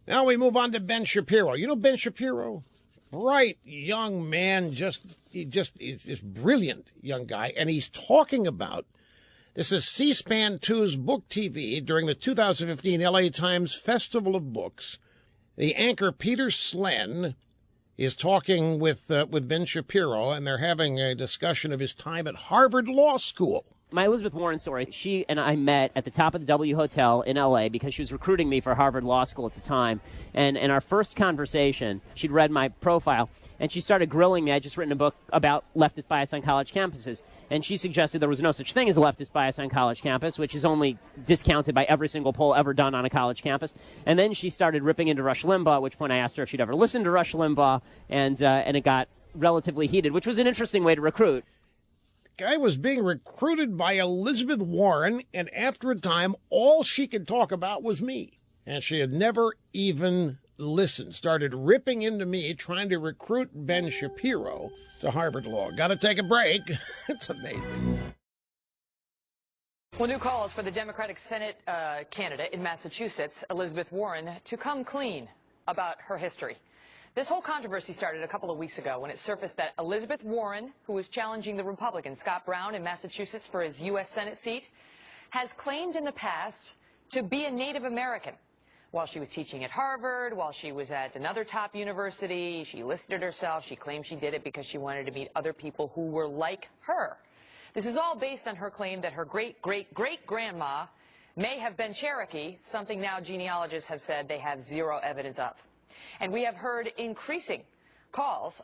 Now we move on to Ben Shapiro. You know Ben Shapiro? Bright young man, he's brilliant young guy, and he's talking about, this is C-SPAN 2's Book TV during the 2015 LA Times Festival of Books. The anchor Peter Slen is talking with Ben Shapiro, and they're having a discussion of his time at Harvard Law School. My Elizabeth Warren story, she and I met at the top of the W Hotel in L.A. because she was recruiting me for Harvard Law School at the time. And in our first conversation, she'd read my profile, and she started grilling me. I'd just written a book about leftist bias on college campuses. And she suggested there was no such thing as a leftist bias on college campus, which is only discounted by every single poll ever done on a college campus. And then she started ripping into Rush Limbaugh, at which point I asked her if she'd ever listened to Rush Limbaugh, and it got relatively heated, which was an interesting way to recruit. Guy was being recruited by Elizabeth Warren, and after a time, all she could talk about was me. And she had never even listened. Started ripping into me, trying to recruit Ben Shapiro to Harvard Law. Got to take a break. It's amazing. Well, new calls for the Democratic Senate candidate in Massachusetts, Elizabeth Warren, to come clean about her history. This whole controversy started a couple of weeks ago when it surfaced that Elizabeth Warren, who was challenging the Republican Scott Brown in Massachusetts for his U.S. Senate seat, has claimed in the past to be a Native American. While she was teaching at Harvard, while she was at another top university, she listed herself. She claimed she did it because she wanted to meet other people who were like her. This is all based on her claim that her great-great-great-grandma may have been Cherokee, something now genealogists have said they have zero evidence of. And we have heard increasing calls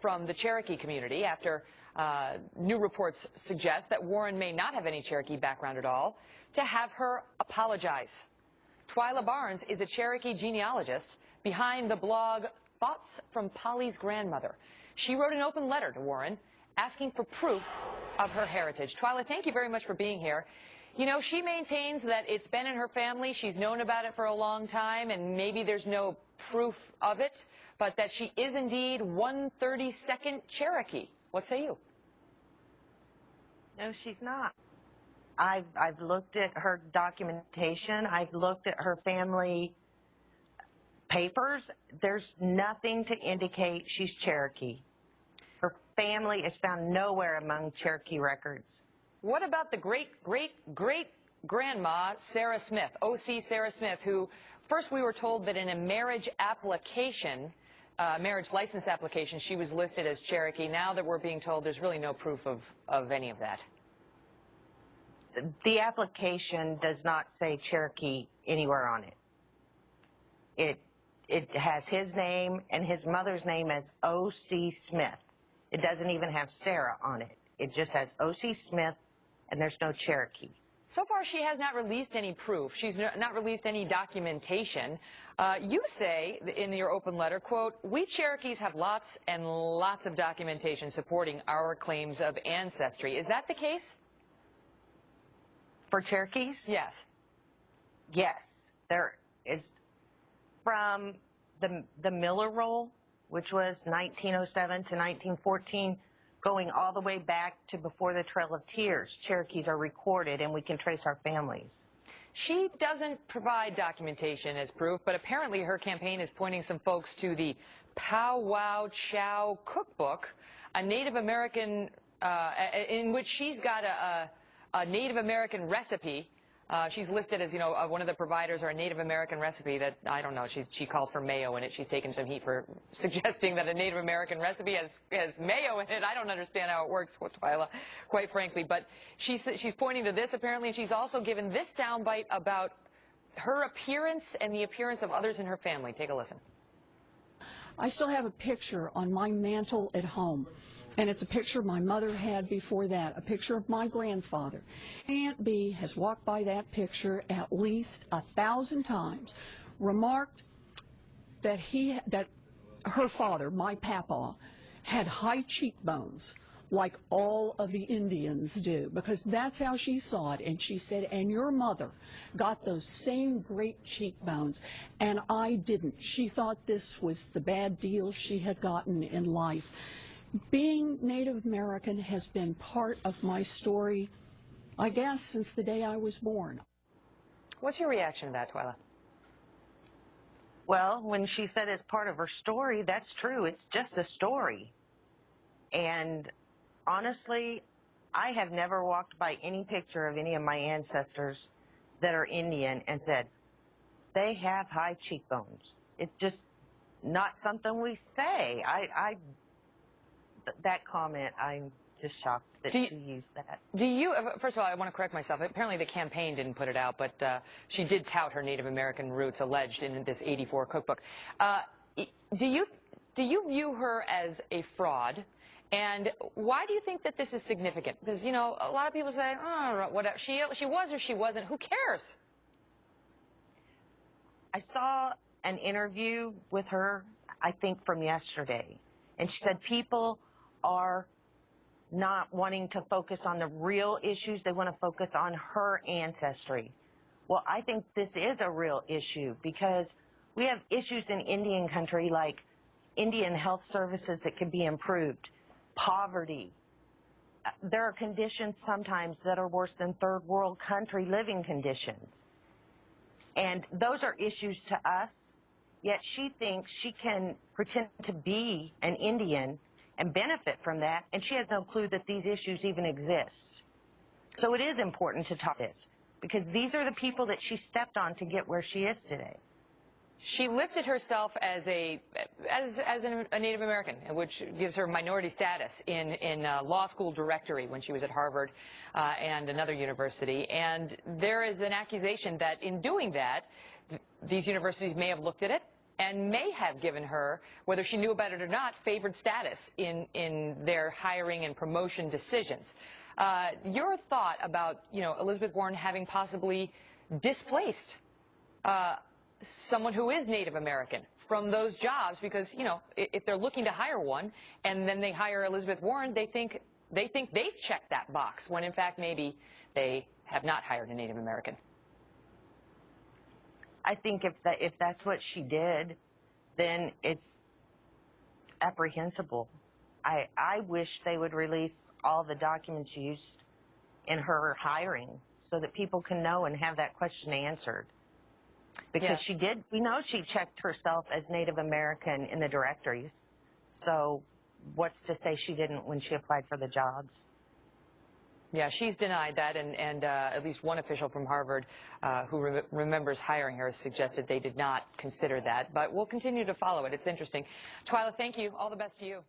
from the Cherokee community after new reports suggest that Warren may not have any Cherokee background at all, to have her apologize. Twyla Barnes is a Cherokee genealogist behind the blog Thoughts from Polly's Grandmother. She wrote an open letter to Warren asking for proof of her heritage. Twyla, thank you very much for being here. You know, she maintains that it's been in her family. She's known about it for a long time, and maybe there's no proof of it, but that she is indeed 132nd Cherokee. What say you? No, she's not. I've looked at her documentation. I've looked at her family papers. There's nothing to indicate she's Cherokee. Her family is found nowhere among Cherokee records. What about the great-great-great-grandma, Sarah Smith, O.C. Sarah Smith, who first we were told that in a marriage application, marriage license application, she was listed as Cherokee. Now that we're being told there's really no proof of any of that. The application does not say Cherokee anywhere on it. It has his name and his mother's name as O.C. Smith. It doesn't even have Sarah on it. It just has O.C. Smith, and there's no Cherokee. So far, she has not released any proof. She's not released any documentation. You say in your open letter, quote, "We Cherokees have lots and lots of documentation supporting our claims of ancestry." Is that the case? For Cherokees? Yes. Yes. There is, from the Miller Roll, which was 1907 to 1914, going all the way back to before the Trail of Tears, Cherokees are recorded, and we can trace our families. She doesn't provide documentation as proof, but apparently her campaign is pointing some folks to the Pow Wow Chow cookbook, a Native American, in which she's got a Native American recipe. She's listed as, you know, one of the providers, or a Native American recipe that, I don't know, she called for mayo in it. She's taken some heat for suggesting that a Native American recipe has mayo in it. I don't understand how it works, Twyla, quite frankly. But she's pointing to this, apparently, and she's also given this soundbite about her appearance and the appearance of others in her family. Take a listen. I still have a picture on my mantle at home. And it's a picture my mother had before that, a picture of my grandfather. Aunt B has walked by that picture at least 1,000 times, remarked that her father, my papa, had high cheekbones, like all of the Indians do, because that's how she saw it. And she said, and your mother got those same great cheekbones, and I didn't. She thought this was the bad deal she had gotten in life. Being Native American has been part of my story, I guess, since the day I was born. What's your reaction to that, Twyla? Well, when she said it's part of her story, that's true. It's just a story. And honestly, I have never walked by any picture of any of my ancestors that are Indian and said, they have high cheekbones. It's just not something we say. That comment, I'm just shocked that she used that. Do you, first of all, I want to correct myself. Apparently the campaign didn't put it out, but she did tout her Native American roots alleged in this '84 cookbook. Do you view her as a fraud? And why do you think that this is significant? Because, you know, a lot of people say, oh, whatever, she was or she wasn't. Who cares? I saw an interview with her, I think, from yesterday. And she said people are not wanting to focus on the real issues. They want to focus on her ancestry. Well, I think this is a real issue because we have issues in Indian country like Indian health services that could be improved, poverty. There are conditions sometimes that are worse than third world country living conditions. And those are issues to us, yet she thinks she can pretend to be an Indian and benefit from that, and she has no clue that these issues even exist. So it is important to talk this, because these are the people that she stepped on to get where she is today. She listed herself as a Native American, which gives her minority status in law school directory when she was at Harvard and another university. And there is an accusation that in doing that, these universities may have looked at it and may have given her, whether she knew about it or not, favored status in their hiring and promotion decisions. Your thought about, you know, Elizabeth Warren having possibly displaced someone who is Native American from those jobs, because, you know, if they're looking to hire one and then they hire Elizabeth Warren, they think they've checked that box when in fact maybe they have not hired a Native American. I think if that's what she did, then it's apprehensible. I wish they would release all the documents used in her hiring so that people can know and have that question answered. Because she did, we know she checked herself as Native American in the directories. So what's to say she didn't when she applied for the jobs? Yeah, she's denied that, and at least one official from Harvard who remembers hiring her suggested they did not consider that. But we'll continue to follow it. It's interesting. Twyla, thank you. All the best to you.